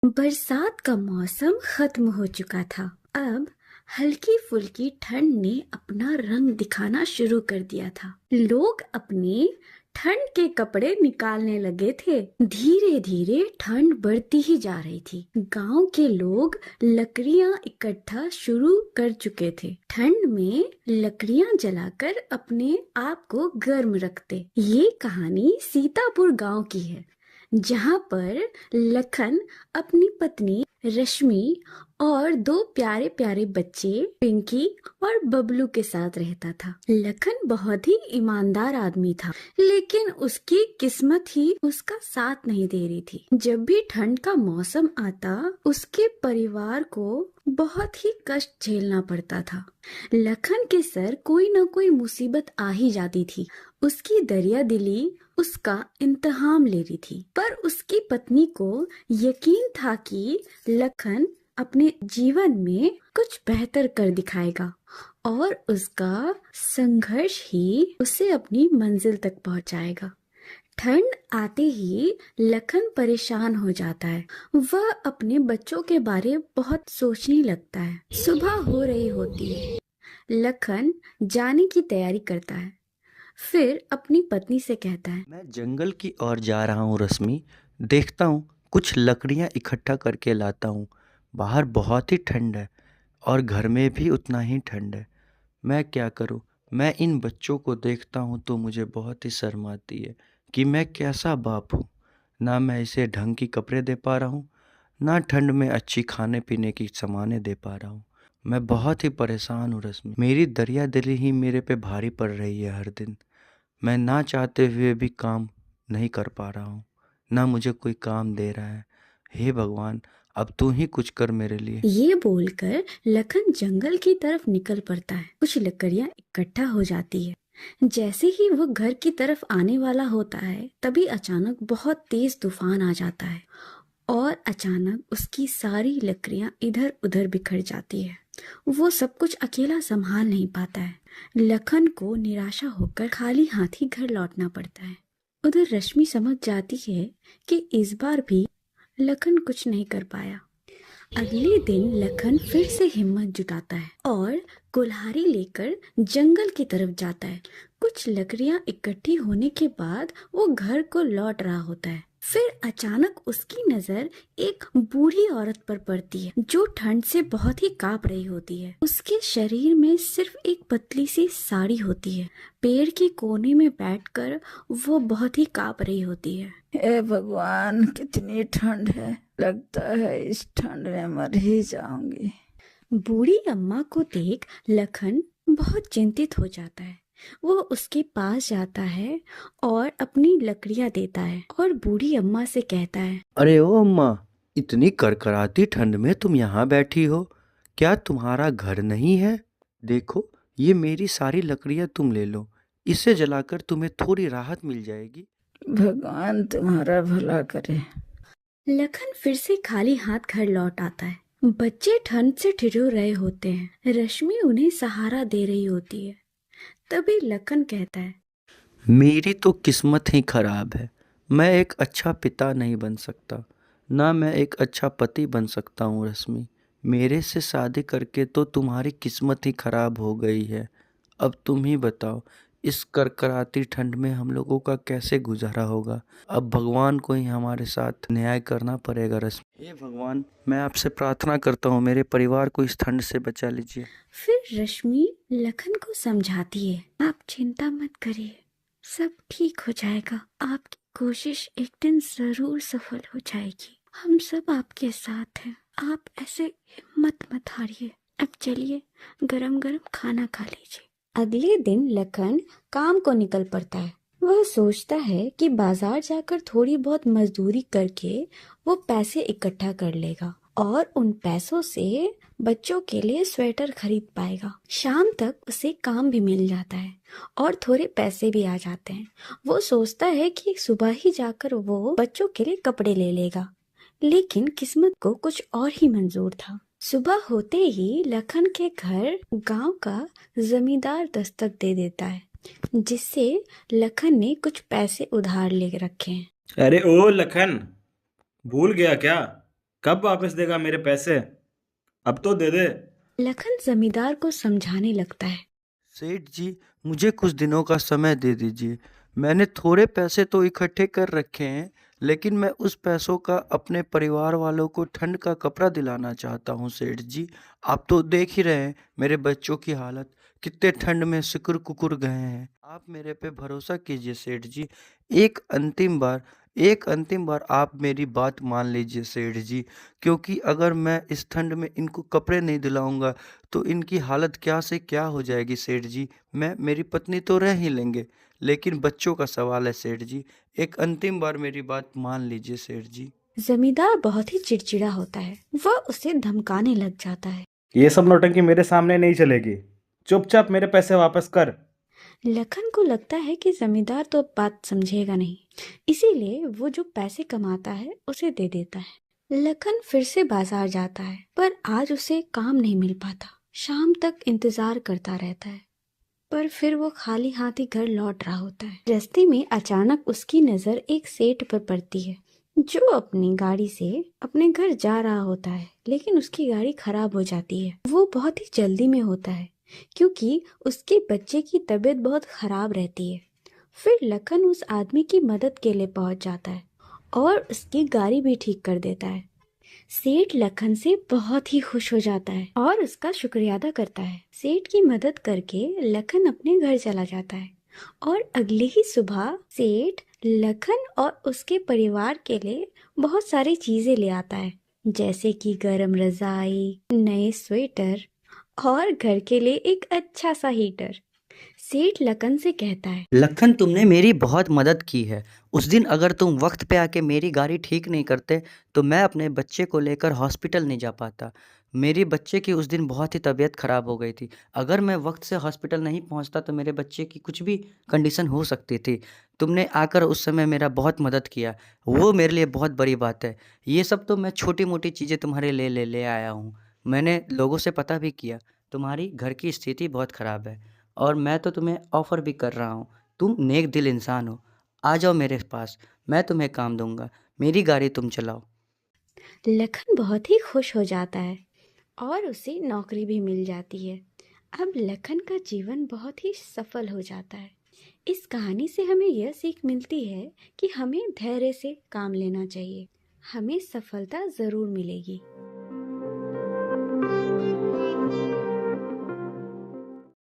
बरसात का मौसम खत्म हो चुका था। अब हल्की फुल्की ठंड ने अपना रंग दिखाना शुरू कर दिया था। लोग अपने ठंड के कपड़े निकालने लगे थे। धीरे धीरे ठंड बढ़ती ही जा रही थी। गांव के लोग लकड़ियां इकट्ठा शुरू कर चुके थे। ठंड में लकड़ियां जलाकर अपने आप को गर्म रखते। ये कहानी सीतापुर गांव की है, जहाँ पर लखन अपनी पत्नी रश्मि और दो प्यारे प्यारे बच्चे पिंकी और बबलू के साथ रहता था। लखन बहुत ही ईमानदार आदमी था, लेकिन उसकी किस्मत ही उसका साथ नहीं दे रही थी। जब भी ठंड का मौसम आता, उसके परिवार को बहुत ही कष्ट झेलना पड़ता था। लखन के सर कोई न कोई मुसीबत आ ही जाती थी। उसकी दरिया दिली उसका इम्तिहान ले रही थी, पर उसकी पत्नी को यकीन था कि लखन अपने जीवन में कुछ बेहतर कर दिखाएगा और उसका संघर्ष ही उसे अपनी मंजिल तक पहुंचाएगा। ठंड आते ही लखन परेशान हो जाता है। वह अपने बच्चों के बारे में बहुत सोचने लगता है। सुबह हो रही होती है। लखन जाने की तैयारी करता है, फिर अपनी पत्नी से कहता है, मैं जंगल की ओर जा रहा हूँ रश्मि। देखता हूँ कुछ लकड़ियाँ इकट्ठा करके लाता हूँ। बाहर बहुत ही ठंड है और घर में भी उतना ही ठंड है। मैं क्या करूँ? मैं इन बच्चों को देखता हूँ तो मुझे बहुत ही शर्म आती है कि मैं कैसा बाप हूँ। ना मैं इसे ढंग की कपड़े दे पा रहा हूँ, ना ठंड में अच्छी खाने पीने की सामानें दे पा रहा हूँ। मैं बहुत ही परेशान हूँ रश्मि। मेरी दरिया दिली ही मेरे पे भारी पड़ रही है हर दिन। मैं ना चाहते हुए भी काम नहीं कर पा रहा हूँ, ना मुझे कोई काम दे रहा है। हे भगवान, अब तू ही कुछ कर मेरे लिए। ये बोलकर लखन जंगल की तरफ निकल पड़ता है। कुछ लकड़ियां इकट्ठा हो जाती है। जैसे ही वो घर की तरफ आने वाला होता है, तभी अचानक बहुत तेज तूफान आ जाता है और अचानक उसकी सारी लकड़ियां इधर उधर बिखर जाती है। वो सब कुछ अकेला संभाल नहीं पाता है। लखन को निराशा होकर खाली हाथ ही घर लौटना पड़ता है। उधर रश्मि समझ जाती है कि इस बार भी लखन कुछ नहीं कर पाया। अगले दिन लखन फिर से हिम्मत जुटाता है और कुल्हाड़ी लेकर जंगल की तरफ जाता है। कुछ लकड़ियां इकट्ठी होने के बाद वो घर को लौट रहा होता है। फिर अचानक उसकी नजर एक बूढ़ी औरत पर पड़ती है, जो ठंड से बहुत ही कांप रही होती है। उसके शरीर में सिर्फ एक पतली सी साड़ी होती है। पेड़ के कोने में बैठकर वो बहुत ही कांप रही होती है। हे भगवान, कितनी ठंड है। लगता है इस ठंड में मर ही जाऊंगी। बूढ़ी अम्मा को देख लखन बहुत चिंतित हो जाता है। वो उसके पास जाता है और अपनी लकड़ियां देता है और बूढ़ी अम्मा से कहता है, अरे ओ अम्मा, इतनी कड़कड़ाती ठंड में तुम यहाँ बैठी हो? क्या तुम्हारा घर नहीं है? देखो, ये मेरी सारी लकड़ियाँ तुम ले लो। इसे जलाकर तुम्हें थोड़ी राहत मिल जाएगी। भगवान तुम्हारा भला करे। लखन फिर से खाली हाथ घर लौट आता है। बच्चे ठंड से ठिठुर रहे होते हैं। रश्मि उन्हें सहारा दे रही होती है। तभी लखन कहता है, मेरी तो किस्मत ही खराब है। मैं एक अच्छा पिता नहीं बन सकता, ना मैं एक अच्छा पति बन सकता हूँ रश्मि। मेरे से शादी करके तो तुम्हारी किस्मत ही खराब हो गई है। अब तुम ही बताओ, इस करकराती ठंड में हम लोगों का कैसे गुजारा होगा? अब भगवान को ही हमारे साथ न्याय करना पड़ेगा रश्मि। हे भगवान, मैं आपसे प्रार्थना करता हूँ, मेरे परिवार को इस ठंड से बचा लीजिए। फिर रश्मि लखन को समझाती है, आप चिंता मत करिए, सब ठीक हो जाएगा। आपकी कोशिश एक दिन जरूर सफल हो जाएगी। हम सब आपके साथ हैं। आप ऐसे हिम्मत मत हारिए। अब चलिए गरम गरम खाना खा लीजिए। अगले दिन लखन काम को निकल पड़ता है। वह सोचता है कि बाजार जाकर थोड़ी बहुत मजदूरी करके वो पैसे इकट्ठा कर लेगा और उन पैसों से बच्चों के लिए स्वेटर खरीद पाएगा। शाम तक उसे काम भी मिल जाता है और थोड़े पैसे भी आ जाते हैं। वो सोचता है कि सुबह ही जाकर वो बच्चों के लिए कपड़े ले लेगा, लेकिन किस्मत को कुछ और ही मंजूर था। सुबह होते ही लखन के घर गांव का जमींदार दस्तक दे देता है, जिससे लखन ने कुछ पैसे उधार ले रखे हैं। अरे ओ लखन, भूल गया क्या? कब वापस देगा मेरे पैसे? अब तो दे दे। लखन जमींदार को समझाने लगता है। सेठ जी, मुझे कुछ दिनों का समय दे दीजिए। मैंने थोड़े पैसे तो इकट्ठे कर रखे हैं, लेकिन मैं उस पैसों का अपने परिवार वालों को ठंड का कपड़ा दिलाना चाहता हूँ सेठ जी। आप तो देख ही रहे हैं मेरे बच्चों की हालत, कितने ठंड में सिकुड़ कुकुर गए हैं। आप मेरे पे भरोसा कीजिए सेठ जी। एक अंतिम बार एक अंतिम बार आप मेरी बात मान लीजिए सेठ जी, क्योंकि अगर मैं इस ठंड में इनको कपड़े नहीं दिलाऊंगा तो इनकी हालत क्या से क्या हो जाएगी सेठ जी। मैं मेरी पत्नी तो रह ही लेंगे, लेकिन बच्चों का सवाल है सेठ जी। एक अंतिम बार मेरी बात मान लीजिए सेठ जी। जमींदार बहुत ही चिड़चिड़ा होता है। वह उसे धमकाने लग जाता है। ये सब नौटंकी मेरे सामने नहीं चलेगी। चुपचाप मेरे पैसे वापस कर। लखन को लगता है कि जमींदार तो अब बात समझेगा नहीं, इसीलिए वो जो पैसे कमाता है उसे दे देता है। लखन फिर से बाजार जाता है, पर आज उसे काम नहीं मिल पाता। शाम तक इंतजार करता रहता है, पर फिर वो खाली हाथ ही घर लौट रहा होता है। रास्ते में अचानक उसकी नजर एक सेठ पर पड़ती है, जो अपनी गाड़ी से अपने घर जा रहा होता है, लेकिन उसकी गाड़ी खराब हो जाती है। वो बहुत ही जल्दी में होता है, क्योंकि उसके बच्चे की तबीयत बहुत खराब रहती है। फिर लखन उस आदमी की मदद के लिए पहुंच जाता है और उसकी गाड़ी भी ठीक कर देता है। सेठ लखन से बहुत ही खुश हो जाता है और उसका शुक्रिया अदा करता है। सेठ की मदद करके लखन अपने घर चला जाता है और अगले ही सुबह सेठ लखन और उसके परिवार के लिए बहुत सारी चीजें ले आता है, जैसे कि गरम रजाई, नए स्वेटर और घर के लिए एक अच्छा सा हीटर। सेठ लखन से कहता है, लखन, तुमने मेरी बहुत मदद की है। उस दिन अगर तुम वक्त पे आके मेरी गाड़ी ठीक नहीं करते तो मैं अपने बच्चे को लेकर हॉस्पिटल नहीं जा पाता। मेरी बच्चे की उस दिन बहुत ही तबीयत ख़राब हो गई थी। अगर मैं वक्त से हॉस्पिटल नहीं पहुंचता तो मेरे बच्चे की कुछ भी कंडीशन हो सकती थी। तुमने आकर उस समय मेरा बहुत मदद किया, वो मेरे लिए बहुत बड़ी बात है। ये सब तो मैं छोटी मोटी चीज़ें तुम्हारे लिए ले आया हूँ। मैंने लोगों से पता भी किया, तुम्हारी घर की स्थिति बहुत ख़राब है और मैं तो तुम्हें ऑफ़र भी कर रहा हूँ। तुम नेक दिल इंसान हो, आ जाओ मेरे पास, मैं तुम्हें काम दूंगा। मेरी गाड़ी तुम चलाओ। लखन बहुत ही खुश हो जाता है और उसे नौकरी भी मिल जाती है। अब लखन का जीवन बहुत ही सफल हो जाता है। इस कहानी से हमें यह सीख मिलती है कि हमें धैर्य से काम लेना चाहिए। हमें सफलता जरूर मिलेगी।